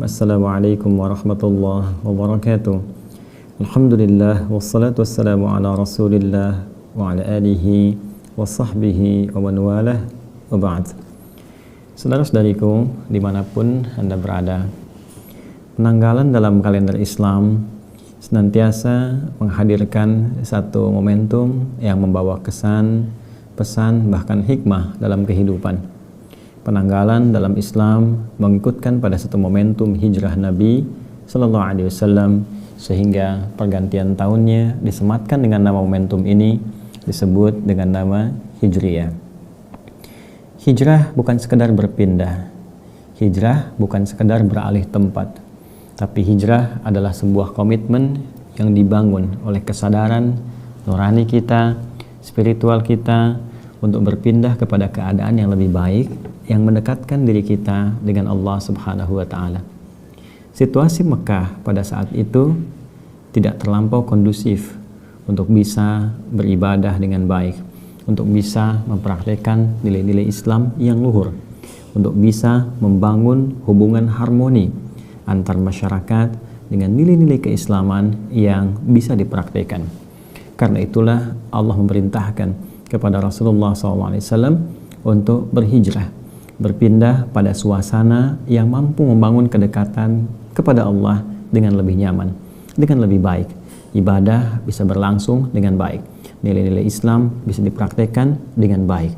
Assalamualaikum warahmatullahi wabarakatuh. Alhamdulillah wassalatu wassalamu ala Rasulillah wa ala alihi wa sahbihi wa man walah wa ba'd. Saudara-saudariku dimanapun Anda berada, penanggalan dalam kalender Islam senantiasa menghadirkan satu momentum yang membawa kesan, pesan, bahkan hikmah dalam kehidupan. Penanggalan dalam Islam mengikutkan pada satu momentum hijrah Nabi Sallallahu Alaihi Wasallam, sehingga pergantian tahunnya disematkan dengan nama momentum ini, disebut dengan nama Hijriyah. Hijrah bukan sekedar berpindah, hijrah bukan sekedar beralih tempat, tapi hijrah adalah sebuah komitmen yang dibangun oleh kesadaran nurani kita, spiritual kita, untuk berpindah kepada keadaan yang lebih baik, yang mendekatkan diri kita dengan Allah Subhanahu wa Ta'ala. Situasi Mekah pada saat itu tidak terlampau kondusif untuk bisa beribadah dengan baik, untuk bisa mempraktikkan nilai-nilai Islam yang luhur, untuk bisa membangun hubungan harmoni antar masyarakat dengan nilai-nilai keislaman yang bisa dipraktikkan. Karena itulah Allah memerintahkan kepada Rasulullah SAW untuk berhijrah, berpindah pada suasana yang mampu membangun kedekatan kepada Allah dengan lebih nyaman, dengan lebih baik. Ibadah bisa berlangsung dengan baik, nilai-nilai Islam bisa dipraktekkan dengan baik,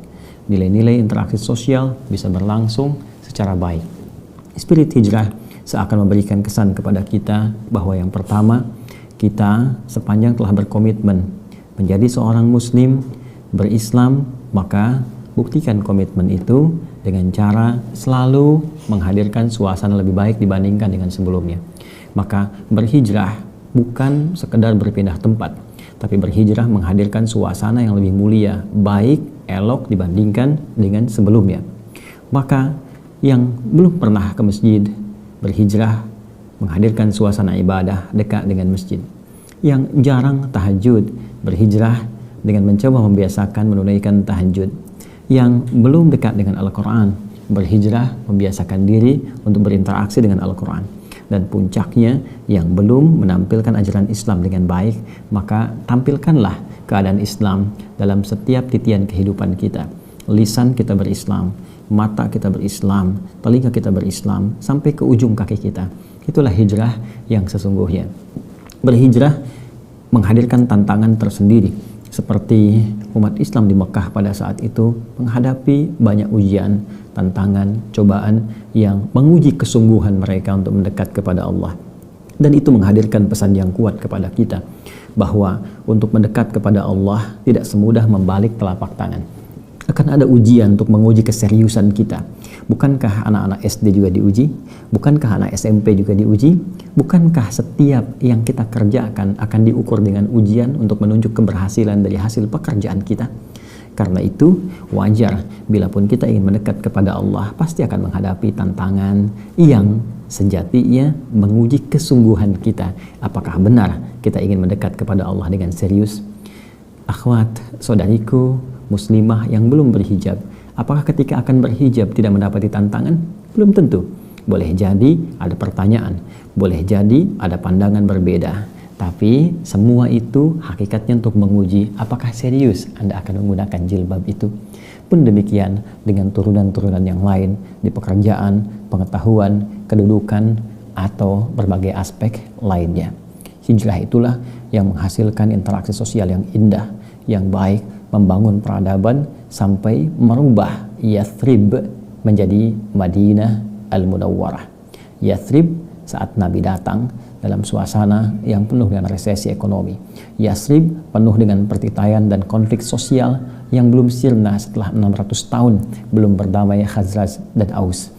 nilai-nilai interaksi sosial bisa berlangsung secara baik. Spirit hijrah seakan memberikan kesan kepada kita bahwa yang pertama, kita sepanjang telah berkomitmen menjadi seorang muslim, berislam, maka buktikan komitmen itu dengan cara selalu menghadirkan suasana lebih baik dibandingkan dengan sebelumnya. Maka berhijrah bukan sekedar berpindah tempat, tapi berhijrah menghadirkan suasana yang lebih mulia, baik, elok dibandingkan dengan sebelumnya. Maka yang belum pernah ke masjid, berhijrah menghadirkan suasana ibadah dekat dengan masjid. Yang jarang tahajud, berhijrah dengan mencoba membiasakan menunaikan tahajud. Yang belum dekat dengan Al-Quran, berhijrah membiasakan diri untuk berinteraksi dengan Al-Quran. Dan puncaknya, yang belum menampilkan ajaran Islam dengan baik, maka tampilkanlah keadaan Islam dalam setiap titian kehidupan kita. Lisan kita berislam, mata kita berislam, telinga kita berislam, sampai ke ujung kaki kita. Itulah hijrah yang sesungguhnya. Berhijrah menghadirkan tantangan tersendiri, seperti umat Islam di Mekah pada saat itu menghadapi banyak ujian, tantangan, cobaan yang menguji kesungguhan mereka untuk mendekat kepada Allah. Dan itu menghadirkan pesan yang kuat kepada kita, bahwa untuk mendekat kepada Allah tidak semudah membalik telapak tangan. Akan ada ujian untuk menguji keseriusan kita. Bukankah anak-anak SD juga diuji? Bukankah anak SMP juga diuji? Bukankah setiap yang kita kerjakan akan diukur dengan ujian untuk menunjuk keberhasilan dari hasil pekerjaan kita? Karena itu wajar bila pun kita ingin mendekat kepada Allah, pasti akan menghadapi tantangan yang sejatinya menguji kesungguhan kita. Apakah benar kita ingin mendekat kepada Allah dengan serius? Akhwat, saudariku muslimah yang belum berhijab, apakah ketika akan berhijab tidak mendapati tantangan? Belum tentu. Boleh jadi ada pertanyaan, boleh jadi ada pandangan berbeda, tapi semua itu hakikatnya untuk menguji apakah serius Anda akan menggunakan jilbab itu. Pun demikian dengan turunan-turunan yang lain di pekerjaan, pengetahuan, kedudukan, atau berbagai aspek lainnya. Hijrah itulah yang menghasilkan interaksi sosial yang indah, yang baik, membangun peradaban sampai merubah Yathrib menjadi Madinah Al-Munawwarah. Yathrib saat Nabi datang dalam suasana yang penuh dengan resesi ekonomi. Yathrib penuh dengan pertikaian dan konflik sosial yang belum sirna setelah 600 tahun belum berdamai Khazraj dan Aus.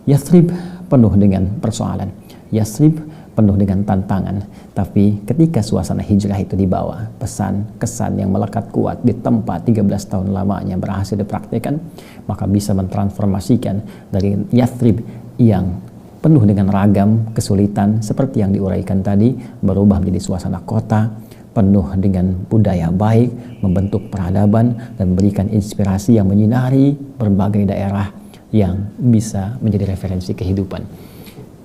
Yathrib penuh dengan persoalan. Yathrib penuh dengan tantangan, tapi ketika suasana hijrah itu dibawa, pesan, kesan yang melekat kuat di tempat 13 tahun lamanya berhasil dipraktikkan, maka bisa mentransformasikan dari Yathrib yang penuh dengan ragam kesulitan seperti yang diuraikan tadi, berubah menjadi suasana kota penuh dengan budaya baik, membentuk peradaban dan memberikan inspirasi yang menyinari berbagai daerah yang bisa menjadi referensi kehidupan.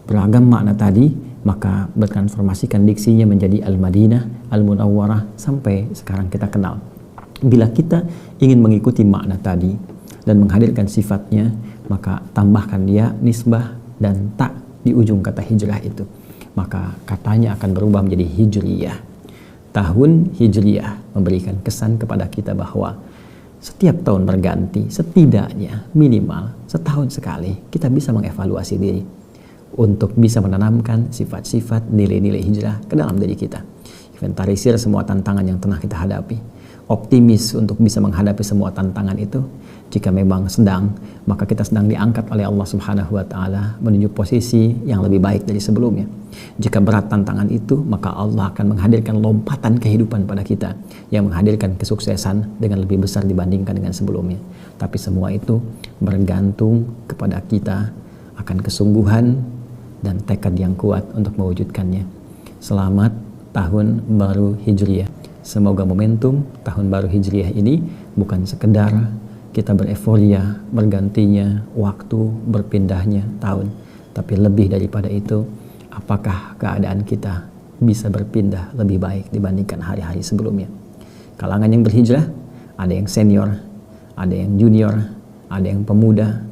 beragam makna tadi, maka bertransformasikan diksinya menjadi Al-Madinah, Al-Munawwarah, sampai sekarang kita kenal. Bila kita ingin mengikuti makna tadi dan menghadirkan sifatnya, maka tambahkan dia nisbah dan tak di ujung kata hijrah itu, maka katanya akan berubah menjadi hijriyah. Tahun hijriyah memberikan kesan kepada kita bahwa setiap tahun berganti, setidaknya minimal setahun sekali kita bisa mengevaluasi diri untuk bisa menanamkan sifat-sifat nilai-nilai hijrah ke dalam diri kita. Inventarisir semua tantangan yang tengah kita hadapi. Optimis untuk bisa menghadapi semua tantangan itu. Jika memang sedang, maka kita sedang diangkat oleh Allah Subhanahu wa Ta'ala menuju posisi yang lebih baik dari sebelumnya. Jika berat tantangan itu, maka Allah akan menghadirkan lompatan kehidupan pada kita yang menghadirkan kesuksesan dengan lebih besar dibandingkan dengan sebelumnya. Tapi semua itu bergantung kepada kita akan kesungguhan dan tekad yang kuat untuk mewujudkannya. Selamat Tahun Baru Hijriah. Semoga momentum Tahun Baru Hijriah ini bukan sekedar kita bereforia bergantinya waktu, berpindahnya tahun, tapi lebih daripada itu, apakah keadaan kita bisa berpindah lebih baik dibandingkan hari-hari sebelumnya. Kalangan yang berhijrah, ada yang senior, ada yang junior, ada yang pemuda,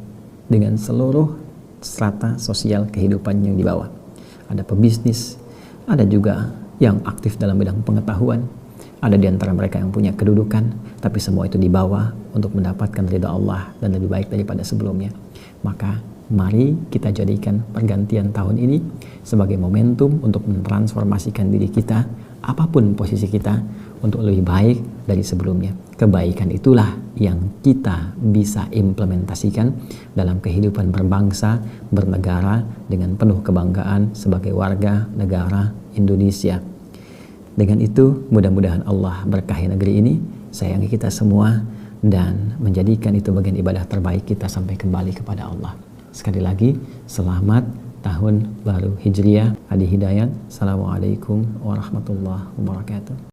dengan seluruh strata sosial kehidupan yang dibawa. Ada pebisnis, ada juga yang aktif dalam bidang pengetahuan, ada di antara mereka yang punya kedudukan, tapi semua itu dibawa untuk mendapatkan ridha Allah dan lebih baik daripada sebelumnya. Maka mari kita jadikan pergantian tahun ini sebagai momentum untuk mentransformasikan diri kita, apapun posisi kita, untuk lebih baik dari sebelumnya. Kebaikan itulah yang kita bisa implementasikan dalam kehidupan berbangsa, bernegara dengan penuh kebanggaan sebagai warga negara Indonesia. Dengan itu, mudah-mudahan Allah berkahi negeri ini, sayangi kita semua, dan menjadikan itu bagian ibadah terbaik kita sampai kembali kepada Allah. Sekali lagi, selamat Tahun Baru Hijriah. Adi Hidayat. Assalamualaikum warahmatullahi wabarakatuh.